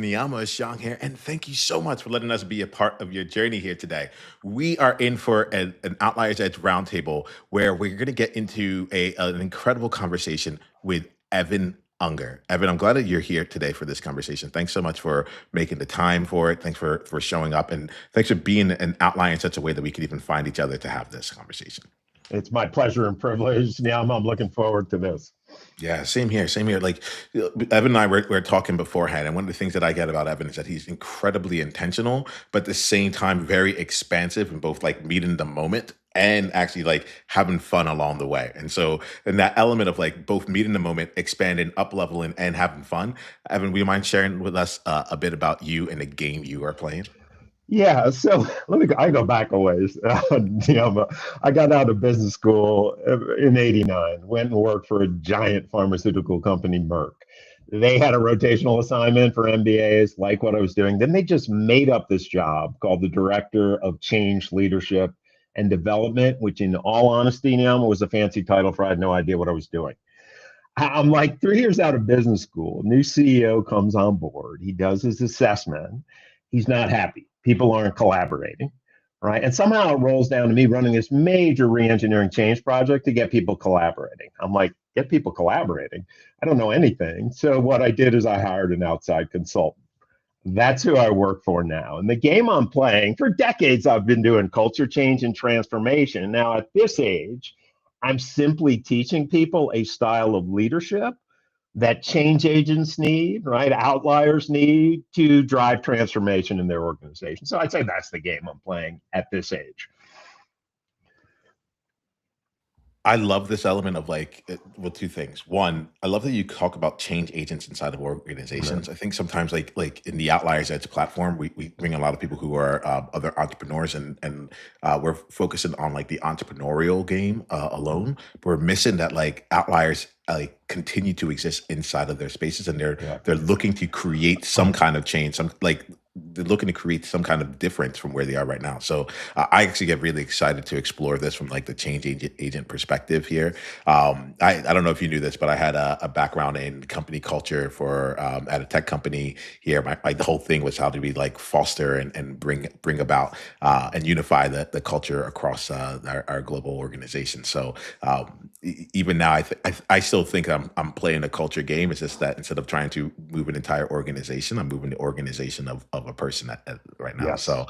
Niiamah, Sean here, and thank you so much for letting us be a part of your journey here today. We are in for an Outliers Edge roundtable where we're going to get into an incredible conversation with Evan Unger. Evan, I'm glad that you're here today for this conversation. Thanks so much for making the time for it. Thanks for showing up, and thanks for being an outlier in such a way that we could even find each other to have this conversation. It's my pleasure and privilege. Yeah, I'm looking forward to this. Yeah, same here. Same here. Like Evan and I were talking beforehand, and one of the things that I get about Evan is that he's incredibly intentional, but at the same time very expansive in both like meeting the moment and actually like having fun along the way. And so, in that element of like both meeting the moment, expanding, up leveling, and having fun, Evan, would you mind sharing with us a bit about you and the game you are playing? Yeah, so I go back a ways. I got out of business school in '89, went and worked for a giant pharmaceutical company, Merck. They had a rotational assignment for MBAs, like what I was doing. Then they just made up this job called the Director of Change Leadership and Development, which, in all honesty, was a fancy title for I had no idea what I was doing. I'm like 3 years out of business school. New CEO comes on board. He does his assessment. He's not happy. People aren't collaborating, right? And somehow it rolls down to me running this major re-engineering change project to get people collaborating. I'm like, get people collaborating? I don't know anything. So what I did is I hired an outside consultant. That's who I work for now. And the game I'm playing, for decades, I've been doing culture change and transformation. Now, at this age, I'm simply teaching people a style of leadership that change agents need, right? Outliers need to drive transformation in their organization. So I'd say that's the game I'm playing at this age. I love this element of like, well, two things. One, I love that you talk about change agents inside of Right. organizations. I think sometimes like in the Outliers Edge platform, we bring a lot of people who are other entrepreneurs, and we're focusing on like the entrepreneurial game alone. But we're missing that like outliers like continue to exist inside of their spaces, and Yeah. they're looking to create some kind of change, some like they're looking to create some kind of difference from where they are right now. So I actually get really excited to explore this from like the change agent perspective here. I don't know if you knew this, but I had a background in company culture for at a tech company here. My the whole thing was how do we like foster and bring about and unify the culture across our global organization. So even now, I still think I'm playing a culture game. It's just that instead of trying to move an entire organization, I'm moving the organization of a person right now. Yes. So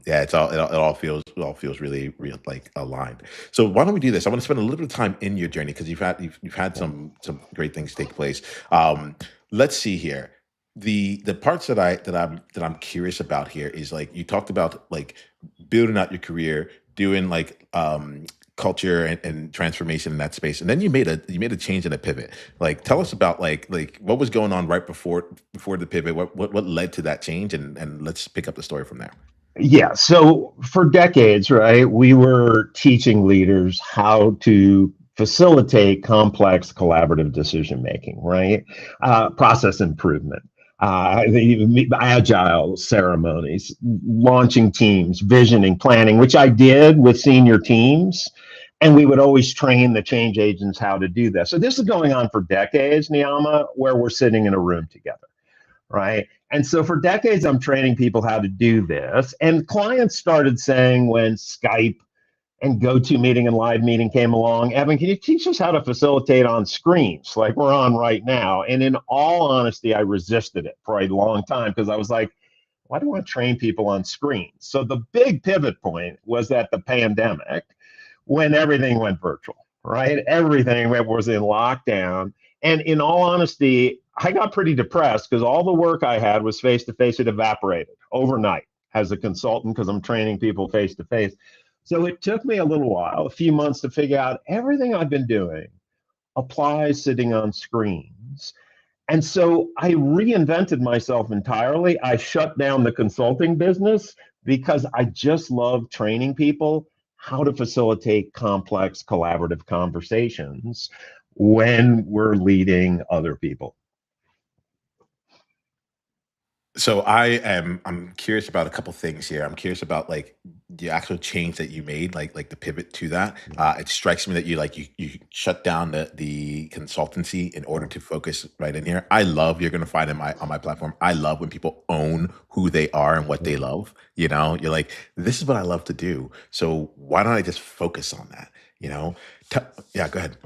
yeah, it all feels really real like aligned. So why don't we do this? I want to spend a little bit of time in your journey because you've had Yeah. some great things take place. Let's see here. The parts that I'm curious about here is like you talked about like building out your career, doing like culture and transformation in that space, and then you made a change and a pivot. Like tell us about like what was going on right before the pivot. What led to that change, and let's pick up the story from there. Yeah. So for decades, right, we were teaching leaders how to facilitate complex collaborative decision making, right? Process improvement, the agile ceremonies, launching teams, visioning, planning, which I did with senior teams. And we would always train the change agents how to do this. So this is going on for decades, Niiamah, where we're sitting in a room together, right? And so for decades, I'm training people how to do this. And clients started saying when Skype and GoToMeeting and Live Meeting came along, Evan, can you teach us how to facilitate on screens like we're on right now? And in all honesty, I resisted it for a long time because I was like, why do I want to train people on screens? So the big pivot point was at the pandemic when everything went virtual, right? Everything was in lockdown. And in all honesty, I got pretty depressed because all the work I had was face to face. It evaporated overnight as a consultant because I'm training people face to face. So it took me a little while, a few months to figure out everything I've been doing applies sitting on screens. And so I reinvented myself entirely. I shut down the consulting business because I just love training people how to facilitate complex collaborative conversations when we're leading other people. So I'm curious about a couple things here. I'm curious about like the actual change that you made, like the pivot to that, it strikes me that you shut down the consultancy in order to focus right in here. I love you're gonna find in my on my platform. I love when people own who they are and what they Mhm. love. You know, you're like, this is what I love to do. So why don't I just focus on that? You know, T- yeah, go ahead.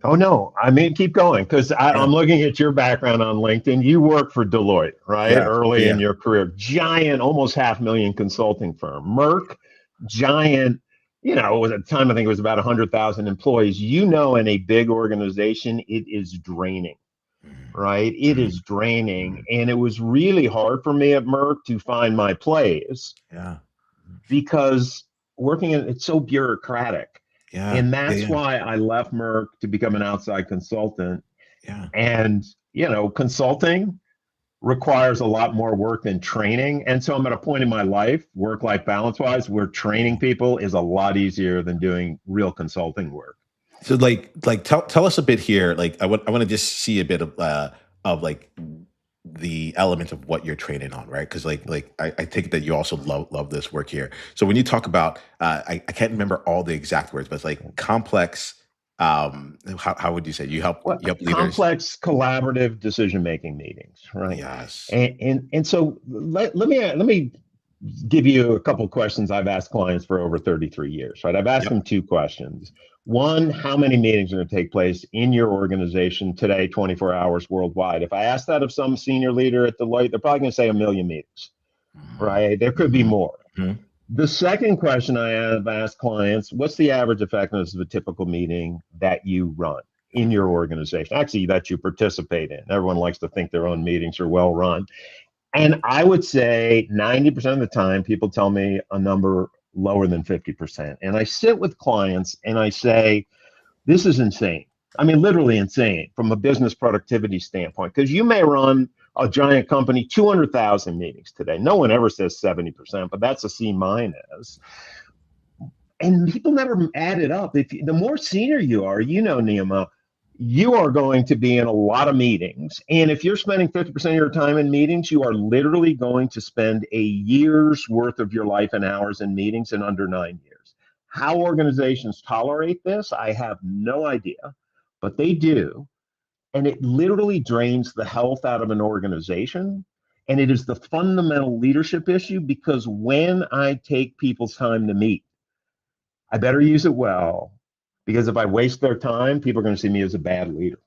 Oh no, I mean keep going because Yeah, I'm looking at your background on LinkedIn. You work for Deloitte, right? yeah, Early in yeah. your career, giant, almost 500,000 consulting firm. Merck, giant. You know, it was at the time I think it was about 100,000 employees. You know, in a big organization, it is draining, Mhm, right? It mhm, is draining, mhm. and it was really hard for me at Merck to find my place Yeah, because working in it's so bureaucratic. yeah, And yeah, that's yeah, why I left Merck to become an outside consultant. yeah. And, you know, consulting requires a lot more work than training. And so I'm at a point in my life, work life balance wise, where training people is a lot easier than doing real consulting work. So like tell us a bit here. Like I want to just see a bit of like the element of what you're training on, right? Because I think that you also love this work here. So when you talk about I can't remember all the exact words, but it's like complex. How would you say Well, you help leaders? complex collaborative decision making meetings, right? Yes. And so let me give you a couple of questions I've asked clients for over 33 years, right? I've asked Yep. them two questions. One, how many meetings are going to take place in your organization today, 24 hours worldwide? If I ask that of some senior leader at Deloitte, they're probably going to say a million meetings, Mhm, right? There could be mhm, more. mhm. The second question I have asked clients, what's the average effectiveness of a typical meeting that you run in your organization? Actually, that you participate in. Everyone likes to think their own meetings are well run. And I would say 90% of the time, people tell me a number lower than 50%. And I sit with clients and I say, this is insane. I mean, literally insane from a business productivity standpoint, because you may run a giant company 200,000 meetings today. No one ever says 70%, but that's a C minus. And people never add it up. If the more senior you are, you know, Niiamah, you are going to be in a lot of meetings. And if you're spending 50% of your time in meetings, you are literally going to spend a year's worth of your life in hours in meetings in under 9 years. How organizations tolerate this, I have no idea, but they do. And it literally drains the health out of an organization. And it is the fundamental leadership issue because when I take people's time to meet, I better use it well because if I waste their time, people are going to see me as a bad leader.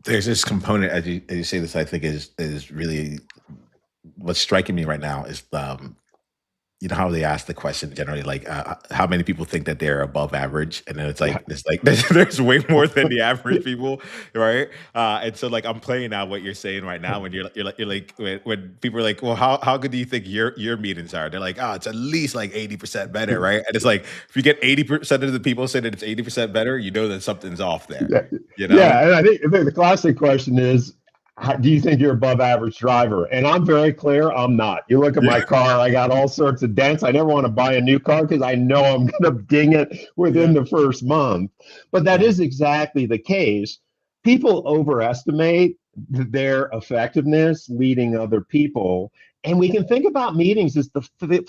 There's this component as you say this, I think is really what's striking me right now is you know how they ask the question generally like how many people think that they're above average, and then it's Yeah. like there's way more than the average people, right? And so like I'm playing out what you're saying right now when you're like when people are like, well, how good do you think your meetings are? They're like, oh, it's at least like 80% better, right? And it's like if you get 80% of the people say that it's 80% better, you know that something's off there, Yeah, you know? yeah, and I think the classic question is, do you think you're above average driver? And I'm very clear, I'm not. You look at Yeah, my car, I got all sorts of dents. I never want to buy a new car because I know I'm going to ding it yeah, within the first month. But that yeah. is exactly the case. People overestimate their effectiveness leading other people. And we can think about meetings as the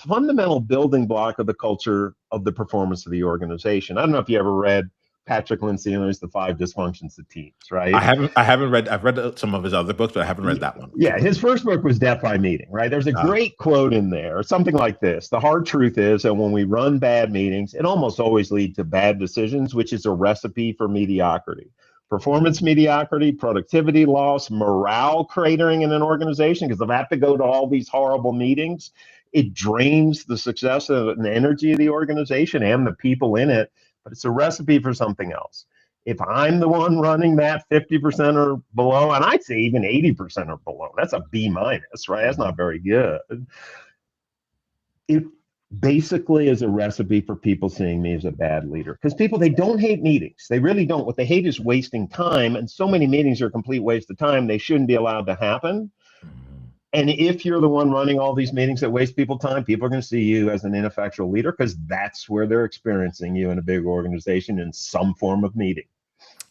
fundamental building block of the culture of the performance of the organization. I don't know if you ever read Patrick Lencioni's The Five Dysfunctions of Teams, right? I haven't read. I've read some of his other books, but I haven't read that one Yeah, his completely. first book was Death by Meeting, right? There's a uh, great quote in there, something like this. The hard truth is that when we run bad meetings, it almost always leads to bad decisions, which is a recipe for mediocrity. Performance mediocrity, productivity loss, morale cratering in an organization, because if I have to go to all these horrible meetings, it drains the success and the energy of the organization and the people in it, but it's a recipe for something else. If I'm the one running that 50% or below, and I'd say even 80% or below, that's a B minus, right? That's not mhm. very good. It basically is a recipe for people seeing me as a bad leader because people, they don't hate meetings. They really don't. What they hate is wasting time. And so many meetings are a complete waste of time. They shouldn't be allowed to happen. Mhm. And if you're the one running all these meetings that waste people time, people are going to see you as an ineffectual leader because that's where they're experiencing you in a big organization in some form of meeting.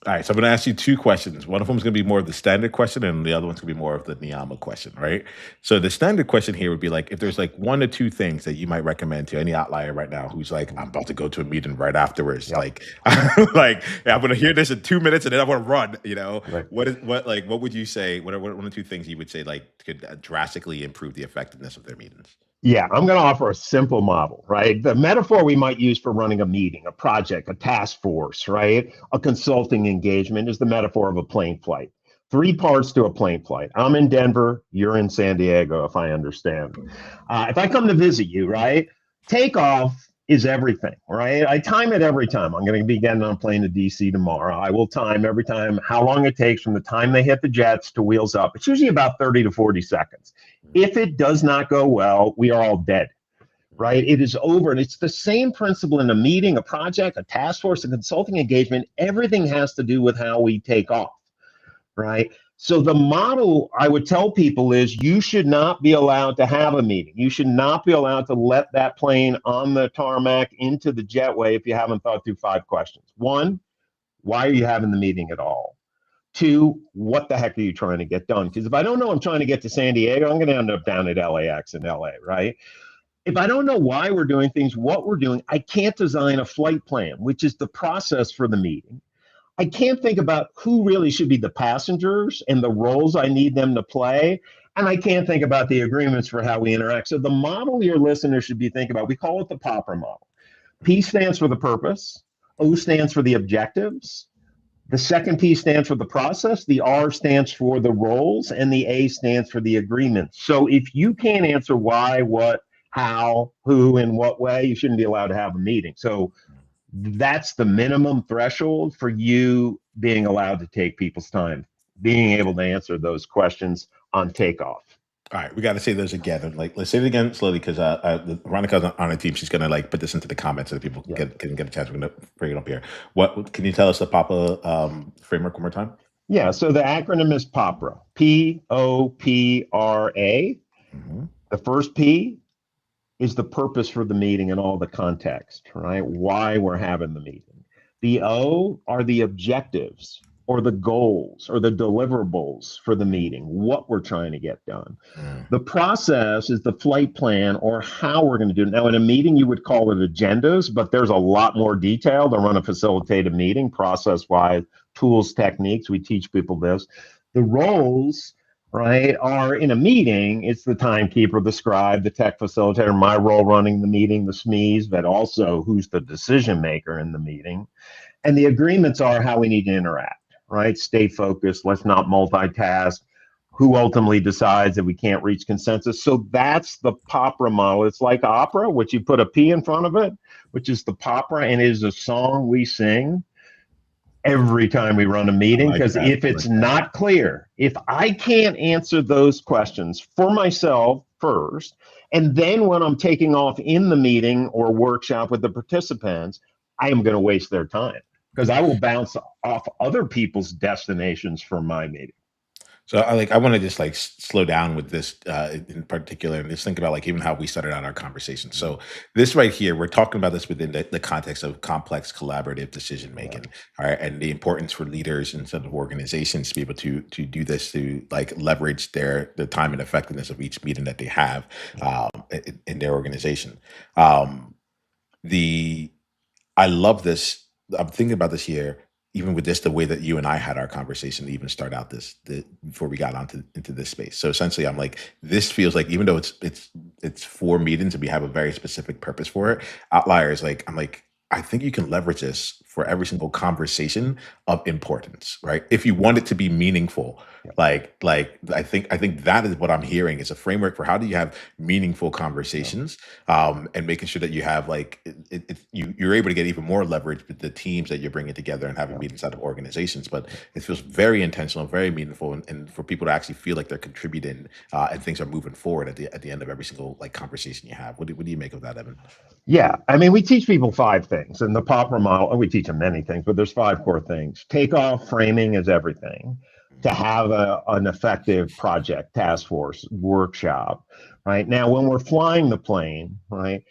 All right, so I'm going to ask you two questions. One of them is going to be more of the standard question, and the other one's going to be more of the Niiamah question, right? So the standard question here would be like, if there's like one or two things that you might recommend to any outlier right now who's like, I'm about to go to a meeting right afterwards, Yep. like, like yeah, I'm going to hear this in 2 minutes and then I'm going to run. Right. What would you say? What are one or two things you would say like could drastically improve the effectiveness of their meetings? Yeah, I'm going to offer a simple model, right? The metaphor we might use for running a meeting, a project, a task force, right? A consulting engagement is the metaphor of a plane flight. Three parts to a plane flight. I'm in Denver, you're in San Diego, if I understand. If I come to visit you, right? Takeoff is everything, right? I time it every time. I'm going to be getting on a plane to DC tomorrow. I will time every time how long it takes from the time they hit the jets to wheels up. It's usually about 30 to 40 seconds. If it does not go well, we are all dead, right? It is over. And it's the same principle in a meeting, a project, a task force, a consulting engagement. Everything has to do with how we take off, right? So the model I would tell people is you should not be allowed to have a meeting. You should not be allowed to let that plane on the tarmac into the jetway if you haven't thought through 5 questions. One, why are you having the meeting at all? Two, what the heck are you trying to get done? Because if I don't know I'm trying to get to San Diego, I'm going to end up down at LAX in LA, right? If I don't know why we're doing things, what we're doing, I can't design a flight plan, which is the process for the meeting. I can't think about who really should be the passengers and the roles I need them to play. And I can't think about the agreements for how we interact. So the model your listeners should be thinking about, we call it the POPRA model. P stands for the purpose, O stands for the objectives, the second P stands for the process, the R stands for the roles, and the A stands for the agreement. So if you can't answer why, what, how, who, in what way, you shouldn't be allowed to have a meeting. So that's the minimum threshold for you being allowed to take people's time, being able to answer those questions on takeoff. All right, we got to say those again. And like, let's say it again slowly because Veronica's on the team. She's gonna like put this into the comments so that people Yeah. can get a chance. We're gonna bring it up here. What can you tell us the Papa framework one more time? Yeah. So the acronym is POPRA, POPRA. Hmm. The first P is the purpose for the meeting and all the context, right? Why we're having the meeting. The O are the objectives or the goals or the deliverables for the meeting, what we're trying to get done. Mm. The process is the flight plan or how we're going to do it. Now, in a meeting, you would call it agendas, but there's a lot more detail to run a facilitated meeting process wise, tools, techniques. We teach people this. The roles, right, are in a meeting, it's the timekeeper, the scribe, the tech facilitator, my role running the meeting, the SMEs, but also who's the decision maker in the meeting. And the agreements are how we need to interact, right? Stay focused, let's not multitask. Who ultimately decides that we can't reach consensus? So that's the POPRA model. It's like opera, which you put a P in front of it, which is the POPRA, and it is a song we sing every time we run a I meeting, like because that. if I it's like that. not clear, if I can't answer those questions for myself first, and then when I'm taking off in the meeting or workshop with the participants, I am going to waste their time because I will bounce off other people's destinations for my meeting. So I want to just like slow down with this in particular and just think about like even how we started out our conversation. So this right here, we're talking about this within the context of complex collaborative decision Yeah. making, all right, and the importance for leaders and sort of organizations to be able to do this to like leverage the time and effectiveness of each meeting that they have in their organization. Um, the I love this. I'm thinking about this here, even with just the way that you and I had our conversation to even start out before we got onto into this space. So essentially, I'm like, this feels like even though it's 4 meetings and we have a very specific purpose for it, outliers like I'm like, I think you can leverage this for every single conversation of importance, right? If you want it to be meaningful, Yeah. I think that is what I'm hearing is a framework for how do you have meaningful Yeah. conversations and making sure that you have like you're able to get even more leverage with the teams that you're bringing together and having Yeah. meetings out of organizations. But it feels very intentional, very meaningful, and for people to actually feel like they're contributing and things are moving forward at the end of every single like conversation you have. What do you make of that, Evan? Yeah, I mean, we teach people 5 things in the POPRA model. And we teach them many things, but there's 5 core things. Takeoff framing is everything. To have an effective project, task force, workshop, right? Now, when we're flying the plane, right,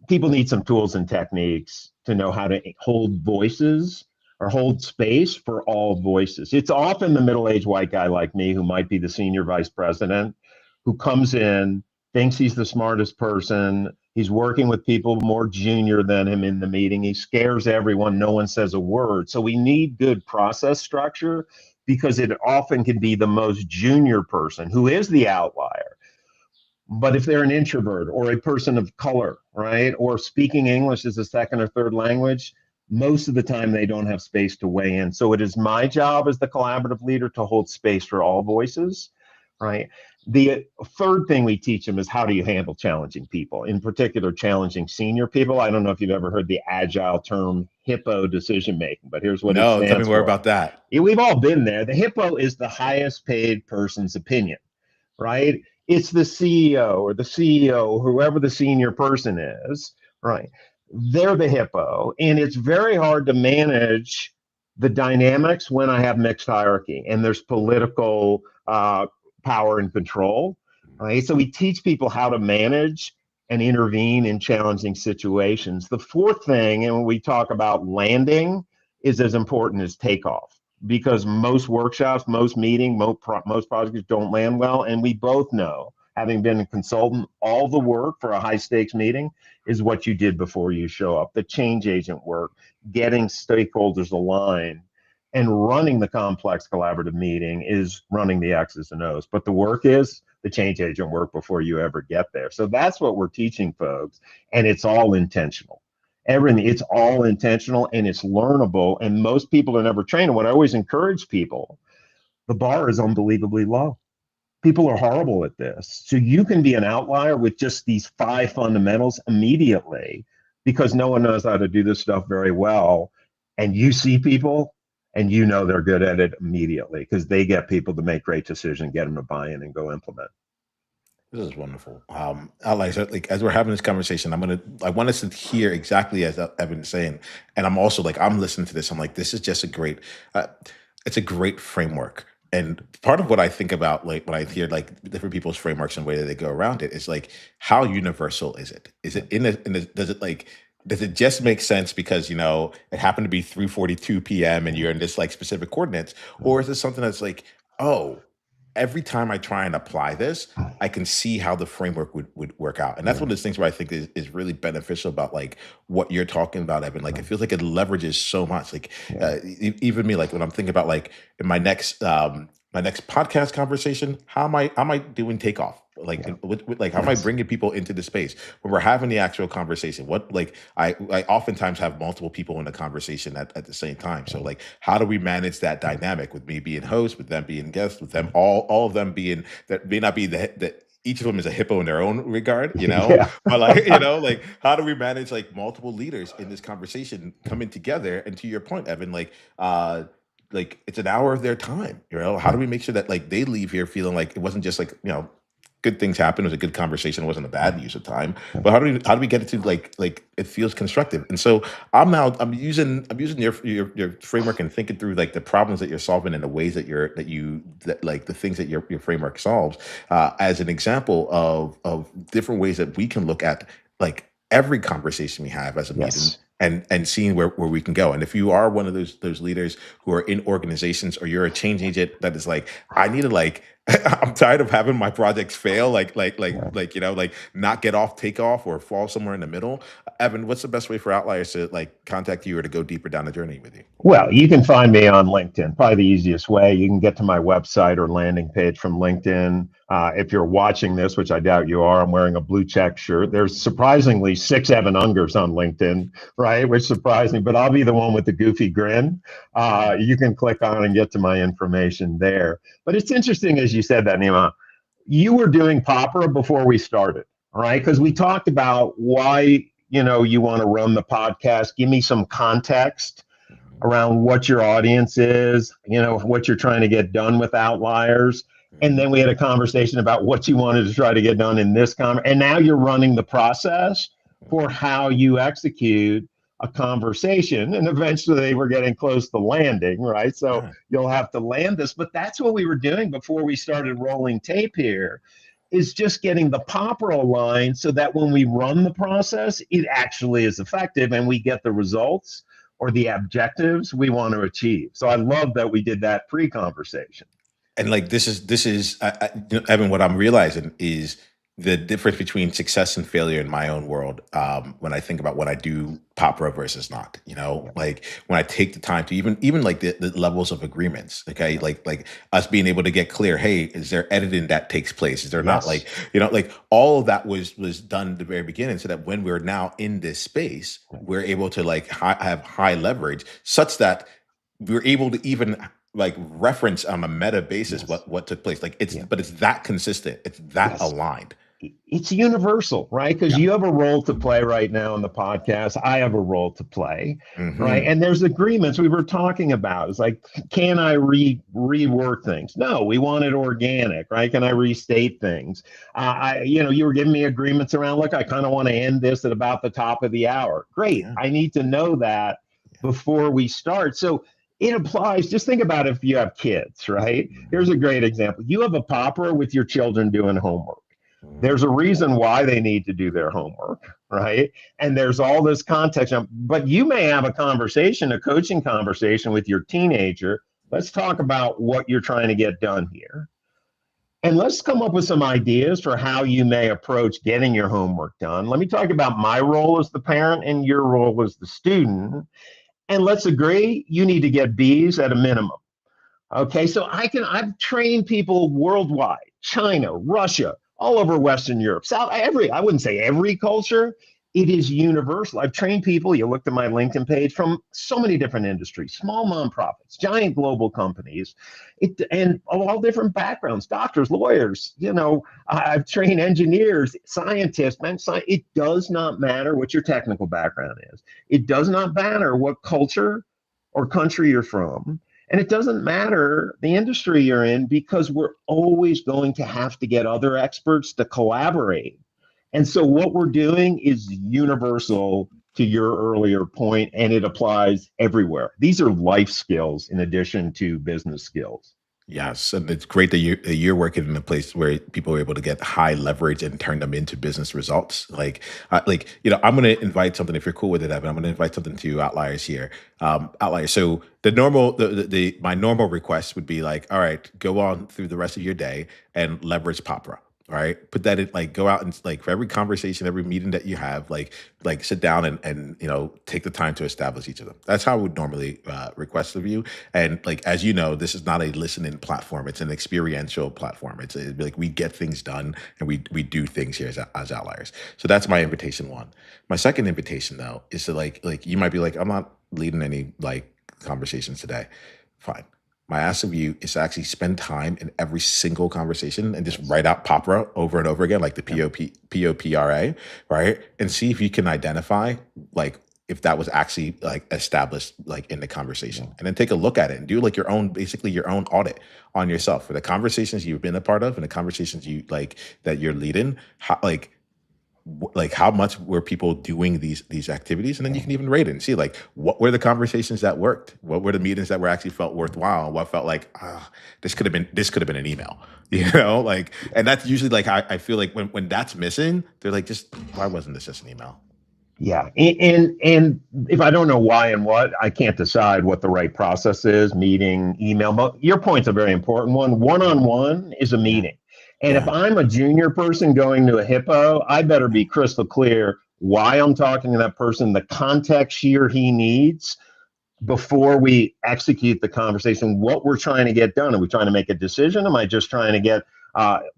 people need some tools and techniques to know how to hold voices or hold space for all voices. It's often the middle-aged white guy like me who might be the senior vice president who comes in, thinks he's the smartest person. He's working with people more junior than him in the meeting. He scares everyone. No one says a word. So we need good process structure because it often can be the most junior person who is the outlier. But if they're an introvert or a person of color, right, or speaking English as a second or third language, most of the time they don't have space to weigh in. So it is my job as the collaborative leader to hold space for all voices, right? The third thing we teach them is how do you handle challenging people, in particular, challenging senior people. I don't know if you've ever heard the agile term HIPPO decision making, but here's what it No, tell me stands more for. about that. We've all been there. The HIPPO is the highest paid person's opinion, right? It's the CEO or the CEO, whoever the senior person is, right? They're the hippo. And it's very hard to manage the dynamics when I have mixed hierarchy and there's political power and control, right? So we teach people how to manage and intervene in challenging situations. The fourth thing, and when we talk about landing, is as important as takeoff because most workshops, most meetings, most projects don't land well. And we both know, having been a consultant, all the work for a high stakes meeting is what you did before you show up. The change agent work, getting stakeholders aligned, and running the complex collaborative meeting is running the X's and O's. But the work is the change agent work before you ever get there. So that's what we're teaching folks. And it's all intentional. Everything, it's all intentional and it's learnable. And most people are never trained. And what I always encourage people, the bar is unbelievably low. People are horrible at this. So you can be an outlier with just these 5 fundamentals immediately because no one knows how to do this stuff very well. And you see people and you know they're good at it immediately because they get people to make great decisions, get them to buy in and go implement. This is wonderful. I like so, like as we're having this conversation, I want us to hear exactly as Evan is saying, and I'm also like I'm listening to this. I'm like, this is just a great, uh, it's a great framework. And part of what I think about, like when I hear like different people's frameworks and the way that they go around it, is like how universal is it? Is it does it like does it just make sense because it happened to be 3:42 p.m. and you're in this like specific coordinates, or is it something that's like, oh, every time I try and apply this, I can see how the framework would work out. And that's one of those things where I think is really beneficial about like what you're talking about, Evan. Like it feels like it leverages so much. Like even me, like when I'm thinking about like in my next podcast conversation, how am I doing takeoff? Like like how am I bringing people into the space when we're having the actual conversation? What like I oftentimes have multiple people in the conversation at the same time. So like how do we manage that dynamic with me being host, with them being guests, with them all of them being that may not be the each of them is a hippo in their own regard, Yeah. but like, like how do we manage like multiple leaders in this conversation coming together? And to your point, Evan, like it's an hour of their time, how do we make sure that like they leave here feeling like it wasn't just like, good things happen. It was a good conversation. It wasn't a bad use of time. But how do we get it to like it feels constructive? And so I'm using your framework and thinking through like the problems that you're solving and the ways that like the things that your framework solves as an example of different ways that we can look at like every conversation we have as a meeting Yes. and seeing where we can go. And if you are one of those leaders who are in organizations or you're a change agent that is like, I need to like I'm tired of having my projects fail, like not get off, take off, or fall somewhere in the middle. Evan, what's the best way for outliers to like contact you or to go deeper down the journey with you? Well, you can find me on LinkedIn, probably the easiest way. You can get to my website or landing page from LinkedIn. If you're watching this, which I doubt you are, I'm wearing a blue check shirt. There's surprisingly 6 Evan Ungers on LinkedIn, right? Which surprised me, but I'll be the one with the goofy grin. You can click on and get to my information there. But it's interesting, as you said that, Niiamah, you were doing POPRA before we started, right? Because we talked about why, you want to run the podcast. Give me some context around what your audience is, what you're trying to get done with outliers. And then we had a conversation about what you wanted to try to get done in this and now you're running the process for how you execute a conversation. And eventually we're getting close to landing, right? So Yeah. you'll have to land this. But that's what we were doing before we started rolling tape here, is just getting the POPRA line so that when we run the process, it actually is effective and we get the results or the objectives we want to achieve. So I love that we did that pre-conversation. And like Evan, what I'm realizing is the difference between success and failure in my own world. When I think about what I do POPRA versus not, Yeah, like when I take the time to even like the levels of agreements, okay, yeah. like us being able to get clear, hey, is there editing that takes place, is there not, Yes, like, like all of that was done at the very beginning, so that when we're now in this space, we're able to like have high leverage such that we're able to even like reference on a meta basis yes, what took place. Like yeah, it's that consistent, it's that yes. aligned. It's universal, right? Because Yeah. you have a role to play right now in the podcast. I have a role to play, right? Hmm. And there's agreements we were talking about. It's like, can I rework things? No, we want it organic, right? Can I restate things? You were giving me agreements around. Look, I kind of want to end this at about the top of the hour. Great. Yeah. I need to know that before we start. So it applies. Just think about if you have kids, right? Here's a great example. You have a popper with your children doing homework. Hmm. There's a reason why they need to do their homework, right? And there's all this context. But you may have a conversation, a coaching conversation with your teenager. Let's talk about what you're trying to get done here. And let's come up with some ideas for how you may approach getting your homework done. Let me talk about my role as the parent and your role as the student. And let's agree you need to get B's at a minimum. Okay, so I've trained people worldwide, China, Russia, all over Western Europe, I wouldn't say every culture. It is universal. I've trained people, you looked at my LinkedIn page, from so many different industries, small nonprofits, giant global companies, and all different backgrounds, doctors, lawyers, I've trained engineers, scientists, man, it does not matter what your technical background is. It does not matter what culture or country you're from. And it doesn't matter the industry you're in, because we're always going to have to get other experts to collaborate. And so what we're doing is universal, to your earlier point, and it applies everywhere. These are life skills in addition to business skills. Yes, and it's great that you're working in a place where people are able to get high leverage and turn them into business results. Like I'm going to invite something, if you're cool with it, Evan. I'm going to invite something to outliers here. Outliers. So my normal request would be like, all right, go on through the rest of your day and leverage POPRA. All right, put that in, like, go out and, like, for every conversation, every meeting that you have, like sit down and take the time to establish each of them. That's how I would normally request of you. And, like, as you know, this is not a listening platform; it's an experiential platform. Like, we get things done and we do things here as outliers. So that's my invitation one. My second invitation, though, is to, like you might be like, I'm not leading any like conversations today. Fine. My ask of you is to actually spend time in every single conversation and just Yes. write out POPRA over and over again, like the Yep. POPRA, right? And see if you can identify, like, if that was actually like established like in the Yeah. conversation, and then take a look at it and do like basically your own audit on yourself for the conversations you've been a part of and the conversations you like that you're leading. Like how much were people doing these activities, and then you can even rate it and see like what were the conversations that worked, what were the meetings that were actually felt worthwhile, what felt like this could have been an email, like. Yeah. And that's usually like I feel like when that's missing, they're like, just why wasn't this just an email? Yeah, and if I don't know why and what, I can't decide what the right process is. Meeting, email. But your point's a very important one. One-on-one is a Yeah. meeting, and if Yeah. I'm a junior person going to a hippo, I better be crystal clear why I'm talking to that person, the context she or he needs before we execute the conversation. What we're trying to get done? Are we trying to make a decision? Am I just trying to get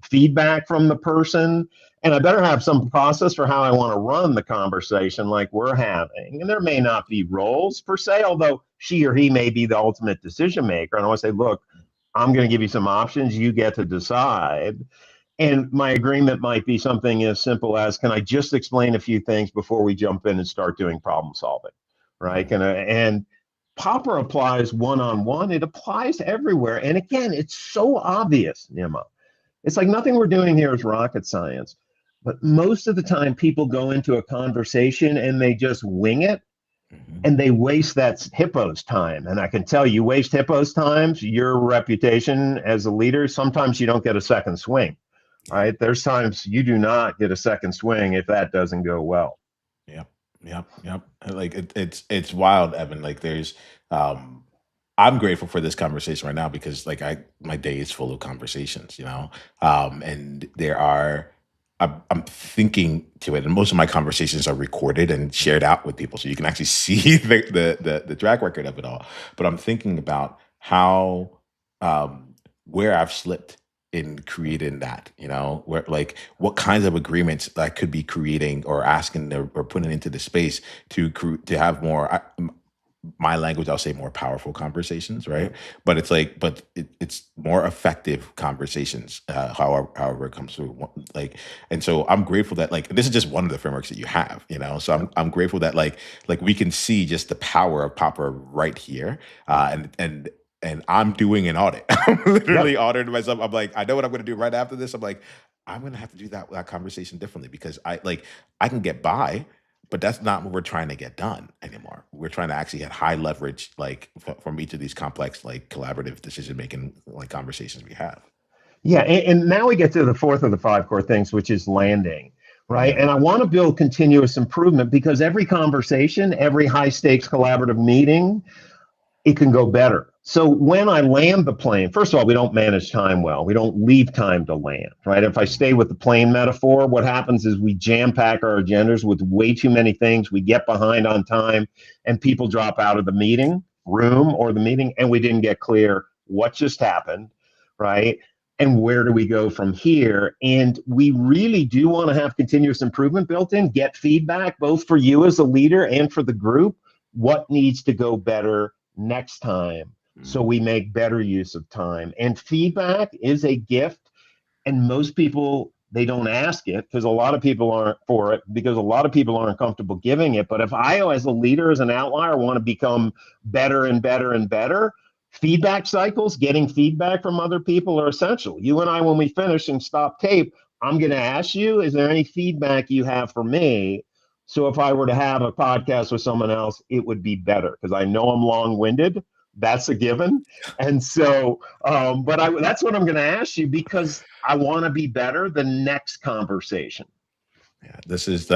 feedback from the person? And I better have some process for how I want to run the conversation like we're having. And there may not be roles per se, although she or he may be the ultimate decision maker. And I want to say, look, I'm going to give you some options. You get to decide. And my agreement might be something as simple as, can I just explain a few things before we jump in and start doing problem solving? Right. Mhm. And Popper applies one-on-one. It applies everywhere. And again, it's so obvious, Niiamah. It's like nothing we're doing here is rocket science. But most of the time, people go into a conversation and they just wing it, Mhm. and they waste that hippo's time. And I can tell you, waste hippo's times, your reputation as a leader, sometimes you don't get a second swing, Yeah. right? There's times you do not get a second swing if that doesn't go well. Yeah. Yep, yep. Like it's wild, Evan. Like there's um I'm grateful for this conversation right now because like I my day is full of conversations, you know. And there are I'm thinking to it, and most of my conversations are recorded and shared out with people, so you can actually see the track record of it all. But I'm thinking about how where I've slipped in creating that, you know, where like what kinds of agreements that I could be creating or asking or putting into the space to have more. My language, I'll say more powerful conversations, Yeah. right? But it's like, but it's more effective conversations, however it comes through. Like, and so I'm grateful that like this is just one of the frameworks that you have, you know. So Yeah. I'm grateful that like we can see just the power of Popper right here, Yeah. and I'm doing an audit. I'm literally Yep. auditing myself. I'm like, I know what I'm going to do right after this. I'm like, I'm going to have to do that conversation differently because I can get by, but that's not what we're trying to get done anymore. We're trying to actually get high leverage, like from each of these complex, like collaborative decision making, like conversations we have. Yeah, and now we get to the fourth of the five core things, which is landing, right? Yeah, And I want to build continuous improvement because every conversation, every high stakes collaborative meeting, it can go better. So when I land the plane, first of all, we don't manage time well. We don't leave time to land, right? If I stay with the plane metaphor, what happens is we jam pack our agendas with way too many things. We get behind on time and people drop out of the meeting room or the meeting and we didn't get clear what just happened, right? And where do we go from here? And we really do want to have continuous improvement built in, get feedback both for you as a leader and for the group. What needs to go better next time so mm, we make better use of time? And feedback is a gift, and most people they don't ask it because a lot of people aren't for it because a lot of people aren't comfortable giving it. But if I, as a leader, as an outlier, want to become better and better and better, feedback cycles, getting feedback from other people are essential. You and I, when we finish and stop tape, I'm going to ask you, is there any feedback you have for me? So if I were to have a podcast with someone else, it would be better because I know I'm long winded. That's a given. And so, that's what I'm going to ask you because I want to be better the next conversation. yeah. This is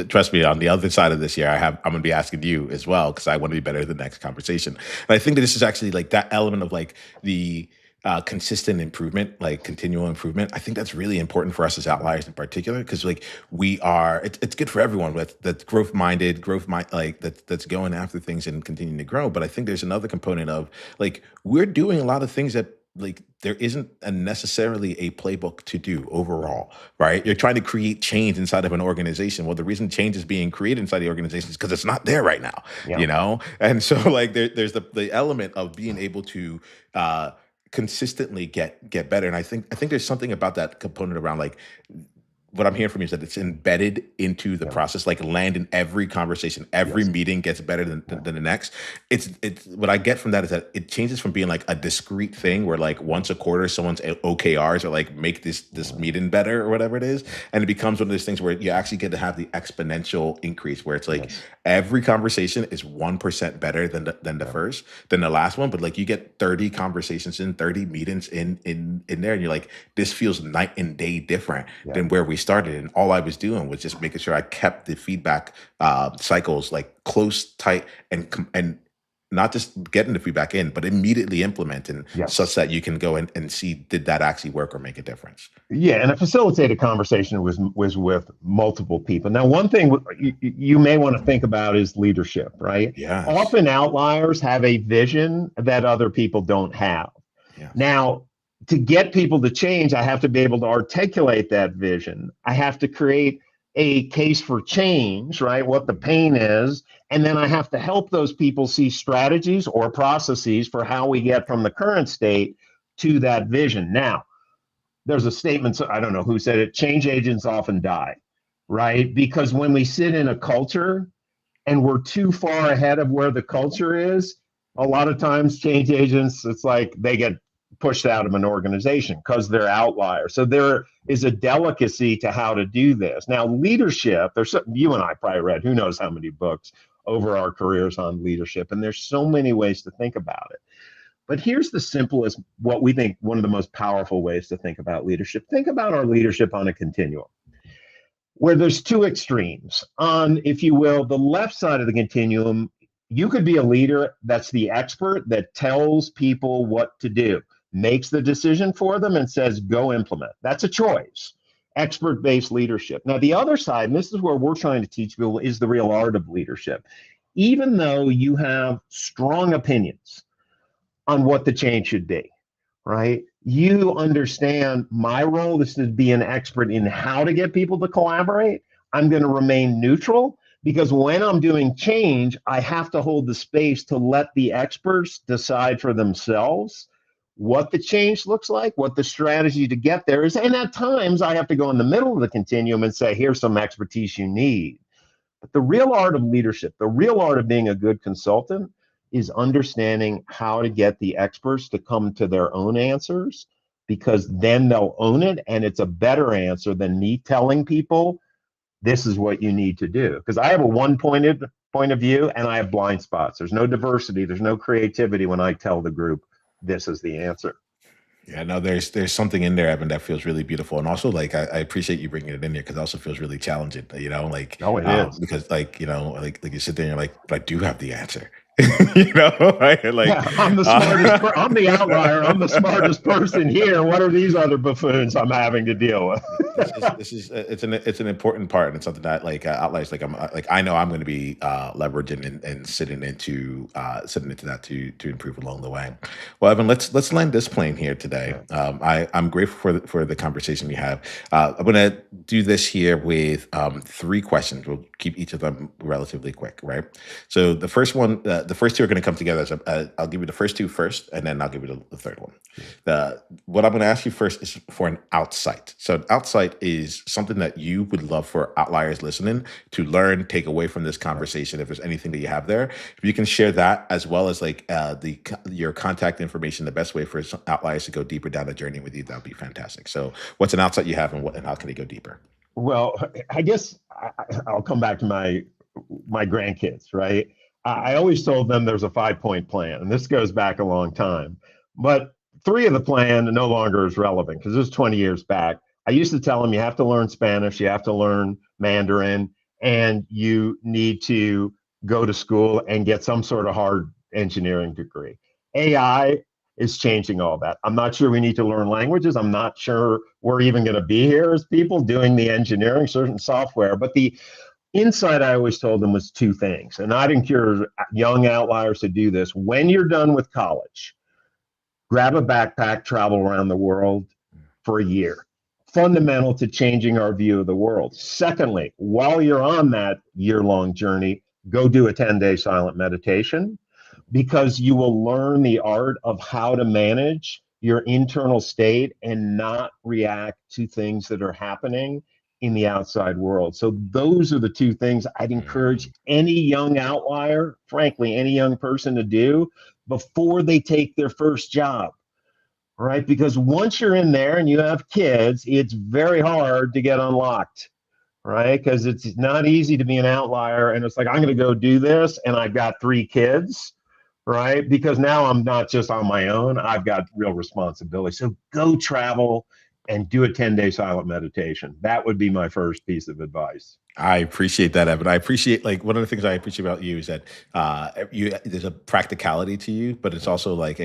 trust me, on the other side of this year, I'm going to be asking you as well because I want to be better at the next conversation. And I think that this is actually like that element of like the consistent improvement, like continual improvement. I think that's really important for us as outliers in particular because like it's good for everyone with that's growth minded, growth mind like that's going after things and continuing to grow. But I think there's another component of like we're doing a lot of things that like there isn't necessarily a playbook to do overall, right? You're trying to create change inside of an organization. Well, the reason change is being created inside the organization is because it's not there right now, Yeah. you know? And so like there's the element of being able to uh consistently get better. And I think there's something about that component around like what I'm hearing from you is that it's embedded into the Yeah. process, like land in every conversation, every Yes. meeting gets better than, Yeah. than the next. It's what I get from that is that it changes from being like a discrete thing where like Yeah. once a quarter someone's OKRs are like make this Yeah. meeting better or whatever it is, and it becomes one of those things where you actually get to have the exponential increase where it's like Yes. every conversation is 1% better than the Yeah. first than the last one, but like you get 30 conversations in 30 meetings in there, and you're like this feels night and day different Yeah. than where we started. And all I was doing was just making sure I kept the feedback cycles like close, tight, and not just getting the feedback in, but immediately implementing such Yes. that you can go and see did that actually work or make a difference. Yeah, and a facilitated conversation was with multiple people. Now, one thing you may want to think about is leadership, right? Yes. Often outliers have a vision that other people don't have. Yes. Now, to get people to change, I have to be able to articulate that vision. I have to create a case for change, right? What the pain is. And then I have to help those people see strategies or processes for how we get from the current state to that vision. Now, there's a statement, I don't know who said it, change agents often die, right? Because when we sit in a culture and we're too far ahead of where the culture is, a lot of times change agents, it's like they get pushed out of an organization because they're outliers. So there is a delicacy to how to do this. Now, leadership, you and I probably read who knows how many books over our careers on leadership, and there's so many ways to think about it. But here's the simplest, what we think one of the most powerful ways to think about leadership. Think about our leadership on a continuum. where there's two extremes. On, if you will, the left side of the continuum, you could be a leader that's the expert that tells people what to do, makes the decision for them, and says, go implement. That's a choice. Expert based leadership. Now, the other side, and this is where we're trying to teach people, is the real art of leadership. Even though you have strong opinions on what the change should be, right? You understand my role is to be an expert in how to get people to collaborate. I'm going to remain neutral because when I'm doing change, I have to hold the space to let the experts decide for themselves what the change looks like, what the strategy to get there is. And at times I have to go in the middle of the continuum and say, here's some expertise you need. But the real art of leadership, the real art of being a good consultant is understanding how to get the experts to come to their own answers, because then they'll own it and it's a better answer than me telling people this is what you need to do. Because I have a one-pointed point of view and I have blind spots. There's no diversity, there's no creativity when I tell the group this is the answer. Yeah, no, there's something in there, Evan, that feels really beautiful, and also like I appreciate you bringing it in there because it also feels really challenging, like No, it is. because like you sit there and you're like, but I do have the answer, right? Like, Yeah, I'm the smartest. uh, I'm the outlier. I'm the smartest person here. What are these other buffoons I'm having to deal with? this is it's an important part, and it's something that like outliers like I'm like I know I'm going to be leveraging and sitting into that to improve along the way. Well, Evan, let's land this plane here today. Yeah. I'm grateful for the conversation we have. I'm going to do this here with three questions. We'll keep each of them relatively quick, right? So the first one, the first two are going to come together. So I'll give you the first two first, and then I'll give you the third one. What I'm going to ask you first is for an outsight. So an outsight is something that you would love for outliers listening to learn, take away from this conversation. If there's anything that you have there, if you can share that as well as like your contact information, the best way for some outliers to go deeper down the journey with you, that would be fantastic. So what's an outsight you have, and how can they go deeper? Well, I guess I'll come back to my grandkids, right? I always told them there's a 5-point plan, and this goes back a long time. But three of the plan no longer is relevant because this is 20 years back. I used to tell them you have to learn Spanish, you have to learn Mandarin, and you need to go to school and get some sort of hard engineering degree. AI is changing all that. I'm not sure we need to learn languages. I'm not sure we're even going to be here as people doing the engineering, certain software. But the insight I always told them was two things. And I'd encourage young outliers to do this. When you're done with college, grab a backpack, travel around the world for a year. Fundamental to changing our view of the world. Secondly, while you're on that year-long journey, go do a 10-day silent meditation, because you will learn the art of how to manage your internal state and not react to things that are happening in the outside world. So those are the two things I'd encourage any young outlier, frankly, any young person to do before they take their first job. Right? Because once you're in there and you have kids, it's very hard to get unlocked, right? Because it's not easy to be an outlier. And it's like, I'm going to go do this. And I've got 3 kids, right? Because now I'm not just on my own, I've got real responsibility. So go travel and do a 10-day silent meditation. That would be my first piece of advice. I appreciate that, Evan. I appreciate like one of the things I appreciate about you is that there's a practicality to you, but it's also like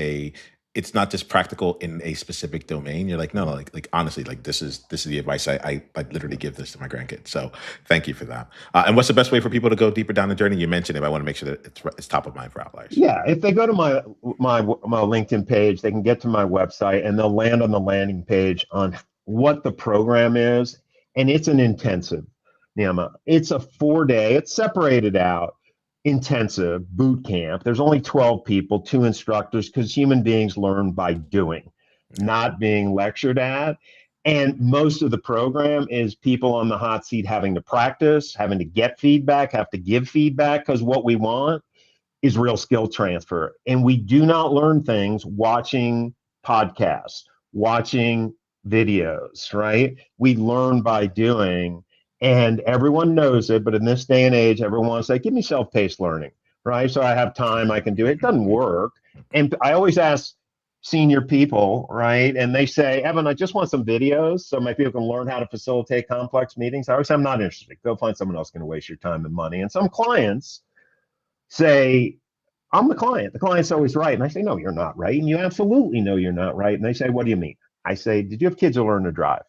it's not just practical in a specific domain. You're like, no, like honestly, like this is the advice I literally give this to my grandkids. So thank you for that. And what's the best way for people to go deeper down the journey? You mentioned it. But I want to make sure that it's top of mind for outliers. Yeah, if they go to my LinkedIn page, they can get to my website and they'll land on the landing page on what the program is. And it's an intensive, Niiamah. It's a 4-day, it's separated out, intensive boot camp. There's only 12 people, 2 instructors, because human beings learn by doing, not being lectured at. And most of the program is people on the hot seat having to practice, having to get feedback, have to give feedback, because what we want is real skill transfer. And we do not learn things watching podcasts, watching videos, right? We learn by doing, and everyone knows it. But in this day and age, everyone wants to say, give me self-paced learning, right? So I have time, I can do it. It doesn't work. And I always ask senior people, right? And they say, Evan, I just want some videos so my people can learn how to facilitate complex meetings. I always say, I'm not interested. Go find someone else going to waste your time and money. And some clients say, I'm the client. The client's always right. And I say, no, you're not right. And you absolutely know you're not right. And they say, what do you mean? I say, did you have kids who learn to drive?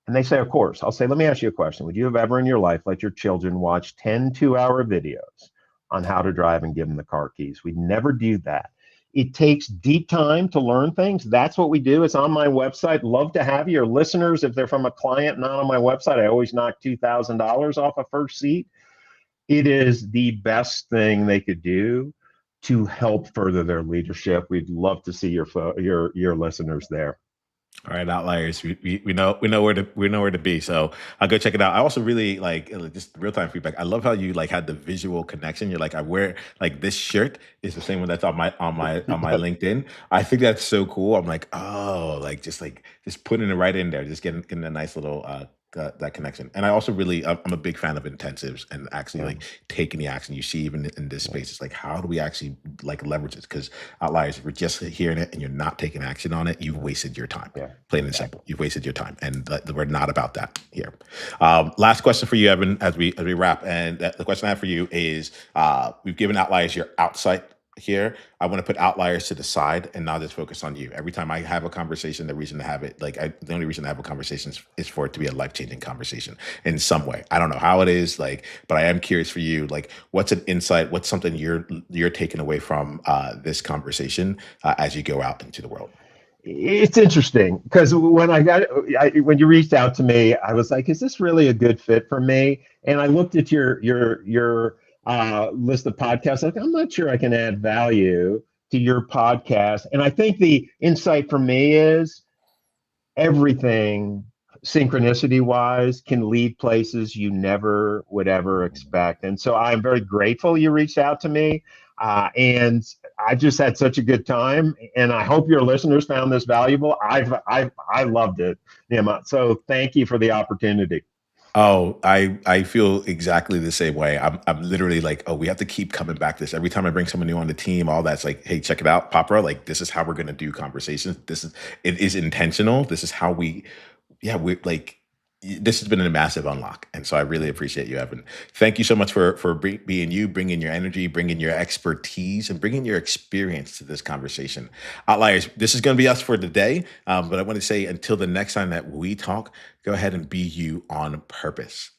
And they say, of course. I'll say, let me ask you a question. Would you have ever in your life let your children watch 10 2-hour videos on how to drive and give them the car keys? We'd never do that. It takes deep time to learn things. That's what we do. It's on my website. Love to have your listeners. If they're from a client not on my website, I always knock $2,000 off a first seat. It is the best thing they could do to help further their leadership. We'd love to see your listeners there. All right, outliers. We know where to be. So I'll go check it out. I also really like just real time feedback. I love how you like had the visual connection. You're like, I wear like this shirt is the same one that's on my LinkedIn. I think that's so cool. I'm like, oh, like just putting it right in there, just getting a nice little that connection. And I also really I'm a big fan of intensives and actually Yeah, like taking the action. You see even in this yeah, space, it's like how do we actually like leverage this? Because outliers, if you're just hearing it and you're not taking action on it, you've wasted your time, yeah, plain and simple. exactly. You've wasted your time, and we're not about that here. Last question for you, Evan, as we wrap, and the question I have for you is: we've given outliers your outside here. I want to put outliers to the side and now just focus on you. Every time I have a conversation, the reason to have it, the only reason to have a conversation is for it to be a life changing conversation in some way. I don't know how it is, like, but I am curious for you, like, what's an insight? What's something you're taking away from this conversation as you go out into the world? It's interesting because when you reached out to me, I was like, is this really a good fit for me? And I looked at your list of podcasts. Like, I'm not sure I can add value to your podcast. And I think the insight for me is everything synchronicity wise can lead places you never would ever expect. And so I'm very grateful you reached out to me. And I just had such a good time. And I hope your listeners found this valuable. I loved it, Niiamah. So thank you for the opportunity. Oh, I feel exactly the same way. I'm literally like, oh, we have to keep coming back to this. Every time I bring someone new on the team, all that's like, hey, check it out, POPRA. Like, this is how we're gonna do conversations. It is intentional. This is how yeah, we're like, this has been a massive unlock, and so I really appreciate you, Evan. Thank you so much for being you, bringing your energy, bringing your expertise, and bringing your experience to this conversation. Outliers, this is going to be us for today, but I want to say until the next time that we talk, go ahead and be you on purpose.